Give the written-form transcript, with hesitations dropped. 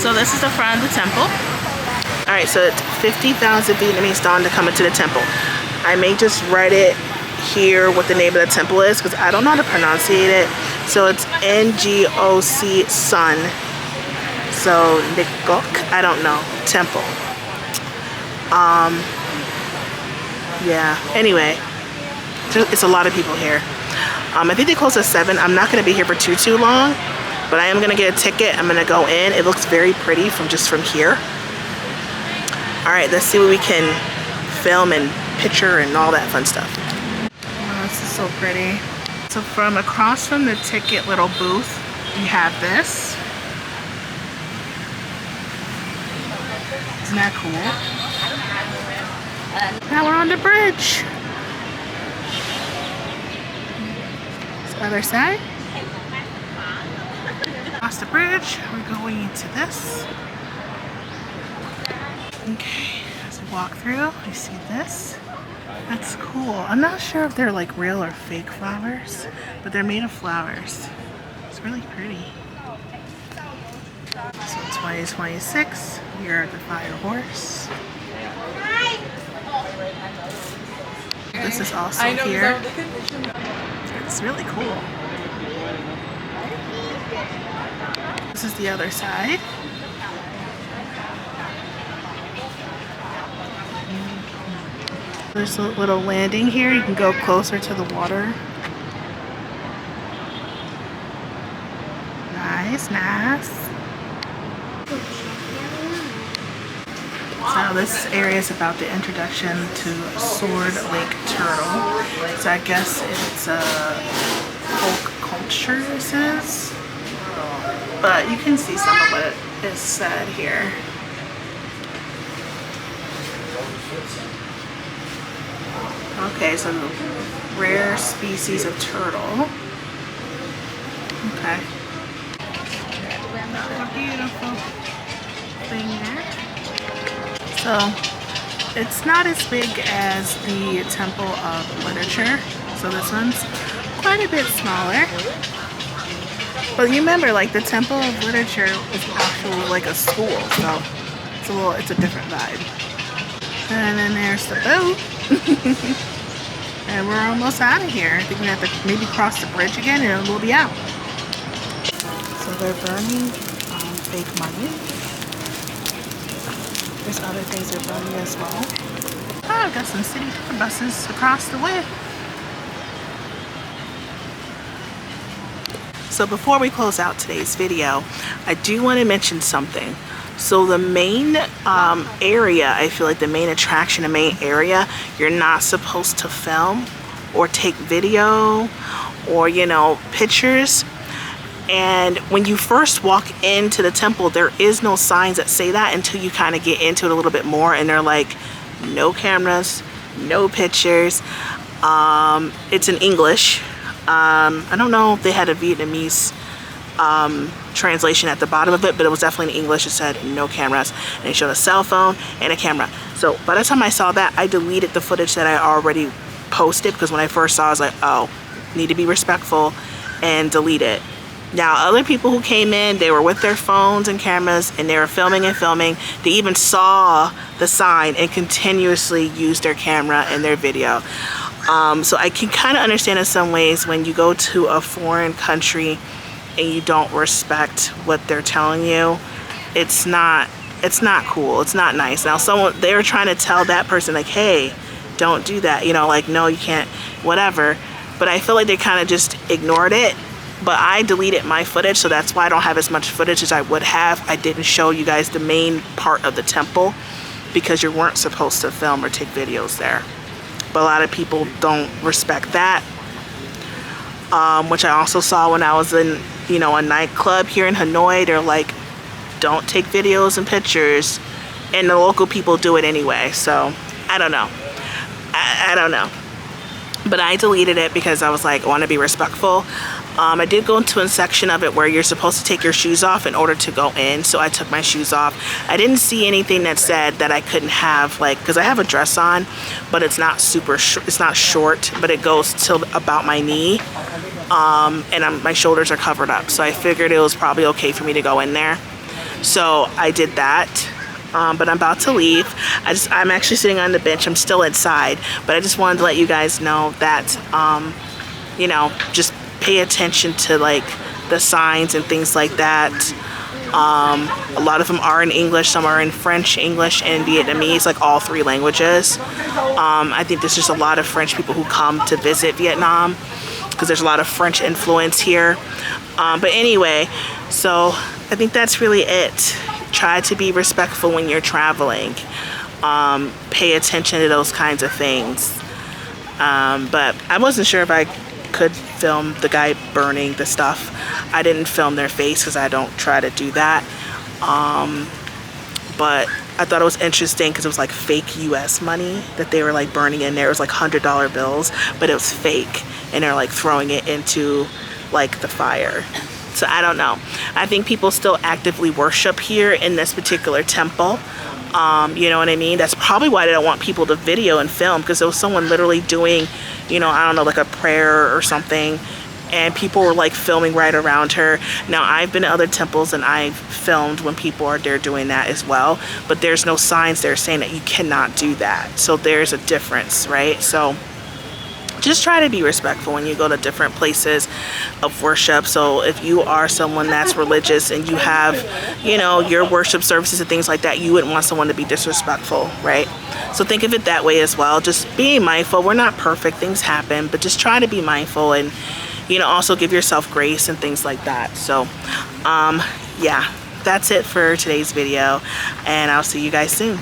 So this is the front of the temple. All right, so it's 50,000 Vietnamese dong to come into the temple. I may just write it here what the name of the temple is because I don't know how to pronunciate it. So it's Ngoc Son. So Ngoc, I don't know, temple. Yeah, anyway, it's a lot of people here. I think they close at 7. I'm not gonna be here for too long, but I am gonna get a ticket. I'm gonna go in. It looks very pretty from here. All right, let's see what we can film and picture and all that fun stuff. Oh, this is so pretty. So from across from the ticket little booth, we have this. Isn't that cool? Now we're on the bridge. This other side. Across the bridge, we're going into this. Okay, as we walk through, I see this. That's cool. I'm not sure if they're like real or fake flowers, but they're made of flowers. It's really pretty. So 2026, year of the fire horse. This is also here. It's really cool. This is the other side. There's a little landing here. You can go closer to the water. Nice, nice. So this area is about the introduction to Sword Lake Turtle. So I guess it's a folk culture, this is. But you can see some of what is said here. Okay, so the rare species of turtle. Okay. A beautiful thing there. So it's not as big as the Temple of Literature. So this one's quite a bit smaller. But you remember, like the Temple of Literature is actually like a school, so it's a different vibe. And then there's the boat. And we're almost out of here. I think we have to maybe cross the bridge again and we'll be out. So they're burning fake money. There's other things they're burning as well. Oh, I've got some city tour buses across the way. So before we close out today's video, I do want to mention something. So the main area, I feel like the main attraction, the main area, you're not supposed to film or take video or, you know, pictures. And when you first walk into the temple, there is no signs that say that until you kind of get into it a little bit more. And they're like, no cameras, no pictures. It's in English. I don't know if they had a Vietnamese translation at the bottom of it, but it was definitely in English. It said no cameras, and they showed a cell phone and a camera. So by the time I saw that, I deleted the footage that I already posted, because when I first saw it, I was like, oh, need to be respectful, and delete it. Now other people who came in, they were with their phones and cameras and they were filming and filming. They even saw the sign and continuously used their camera and their video. So I can kind of understand in some ways when you go to a foreign country and you don't respect what they're telling you, it's not cool, it's not nice. Now they were trying to tell that person like, hey, don't do that, you know, like, no, you can't, whatever. But I feel like they kind of just ignored it. But I deleted my footage, so that's why I don't have as much footage as I would have. I didn't show you guys the main part of the temple because you weren't supposed to film or take videos there. But a lot of people don't respect that, which I also saw when I was in, you know, a nightclub here in Hanoi. They're like, don't take videos and pictures, and the local people do it anyway. So I don't know. I don't know. But I deleted it because I was like, I want to be respectful. I did go into a section of it where you're supposed to take your shoes off in order to go in, so I took my shoes off. I didn't see anything that said that I couldn't have, like, because I have a dress on, but it's not super it's not short, but it goes till about my knee, and my shoulders are covered up, so I figured it was probably okay for me to go in there. So I did that. But I'm about to leave. I'm actually sitting on the bench. I'm still inside, but I just wanted to let you guys know that, you know, just pay attention to like the signs and things like that. A lot of them are in English, some are in French, English, and Vietnamese, like all 3 languages. I think there's just a lot of French people who come to visit Vietnam because there's a lot of French influence here. But anyway, so I think that's really it. Try to be respectful when you're traveling. Pay attention to those kinds of things. But I wasn't sure if I could film the guy burning the stuff. I didn't film their face because I don't try to do that. But I thought it was interesting because it was like fake US money that they were like burning in there. It was like $100 bills, but it was fake. And they're like throwing it into like the fire. So I don't know. I think people still actively worship here in this particular temple. You know what I mean? That's probably why they don't want people to video and film, because there was someone literally doing, you know, I don't know, like a prayer or something, and people were like filming right around her. Now I've been to other temples and I've filmed when people are there doing that as well, but there's no signs there saying that you cannot do that. So there's a difference, right? So just try to be respectful when you go to different places of worship. So if you are someone that's religious and you have, you know, your worship services and things like that, you wouldn't want someone to be disrespectful, right? So think of it that way as well. Just being mindful. We're not perfect, things happen, but just try to be mindful and, you know, also give yourself grace and things like that. So yeah, that's it for today's video, and I'll see you guys soon.